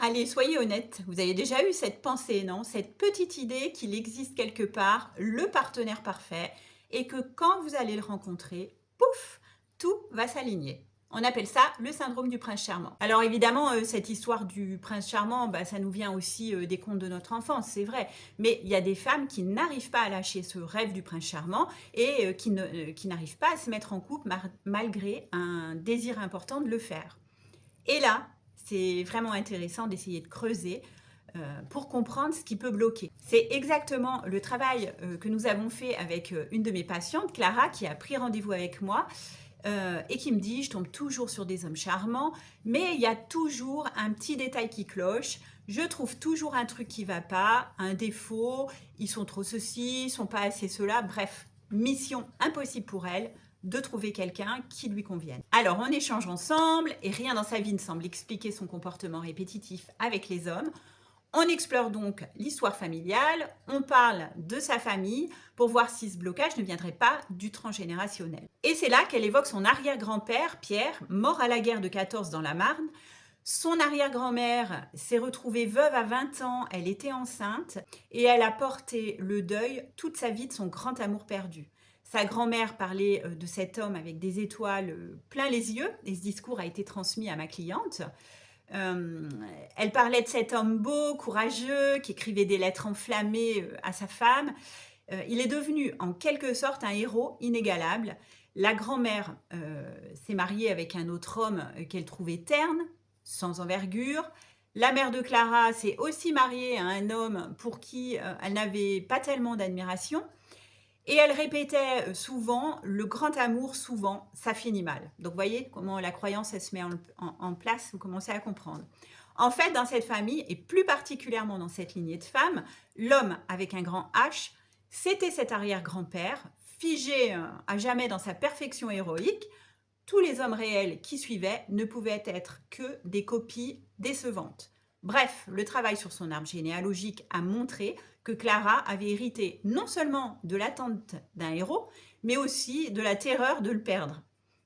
Allez, soyez honnête, vous avez déjà eu cette pensée, non? Cette petite idée qu'il existe quelque part le partenaire parfait et que quand vous allez le rencontrer, pouf, tout va s'aligner. On appelle ça le syndrome du prince charmant. Alors évidemment, cette histoire du prince charmant, bah, ça nous vient aussi des contes de notre enfance, c'est vrai. Mais il y a des femmes qui n'arrivent pas à lâcher ce rêve du prince charmant et qui n'arrivent pas à se mettre en couple malgré un désir important de le faire. Et là, c'est vraiment intéressant d'essayer de creuser pour comprendre ce qui peut bloquer. C'est exactement le travail que nous avons fait avec une de mes patientes, Clara, qui a pris rendez-vous avec moi et qui me dit, je tombe toujours sur des hommes charmants, mais il y a toujours un petit détail qui cloche. Je trouve toujours un truc qui va pas, un défaut, ils sont trop ceci, ils sont pas assez cela, bref, mission impossible pour elle de trouver quelqu'un qui lui convienne. Alors on échange ensemble et rien dans sa vie ne semble expliquer son comportement répétitif avec les hommes. On explore donc l'histoire familiale, on parle de sa famille pour voir si ce blocage ne viendrait pas du transgénérationnel. Et c'est là qu'elle évoque son arrière-grand-père, Pierre, mort à la guerre de 14 dans la Marne. Son arrière-grand-mère s'est retrouvée veuve à 20 ans, elle était enceinte et elle a porté le deuil toute sa vie de son grand amour perdu. Sa grand-mère parlait de cet homme avec des étoiles plein les yeux et ce discours a été transmis à ma cliente. Euh, Elle parlait de cet homme beau, courageux, qui écrivait des lettres enflammées à sa femme. Il est devenu en quelque sorte un héros inégalable. La grand-mère s'est mariée avec un autre homme qu'elle trouvait terne, sans envergure. La mère de Clara s'est aussi mariée à un homme pour qui elle n'avait pas tellement d'admiration. Et elle répétait souvent, le grand amour, souvent, ça finit mal. Donc, vous voyez comment la croyance, elle se met en place, vous commencez à comprendre. En fait, dans cette famille, et plus particulièrement dans cette lignée de femmes, l'homme avec un grand H, c'était cet arrière-grand-père, figé à jamais dans sa perfection héroïque. Tous les hommes réels qui suivaient ne pouvaient être que des copies décevantes. Bref, le travail sur son arbre généalogique a montré que Clara avait hérité non seulement de l'attente d'un héros, mais aussi de la terreur de le perdre.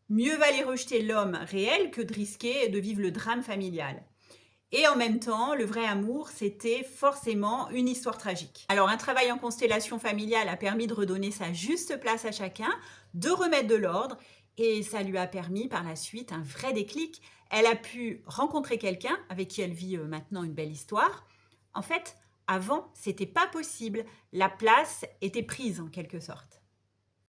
Mieux valait rejeter l'homme réel que de risquer de vivre le drame familial. Et en même temps, le vrai amour, c'était forcément une histoire tragique. Alors, un travail en constellation familiale a permis de redonner sa juste place à chacun, de remettre de l'ordre, et ça lui a permis par la suite un vrai déclic. Elle a pu rencontrer quelqu'un avec qui elle vit maintenant une belle histoire. En fait, avant, c'était pas possible. La place était prise en quelque sorte.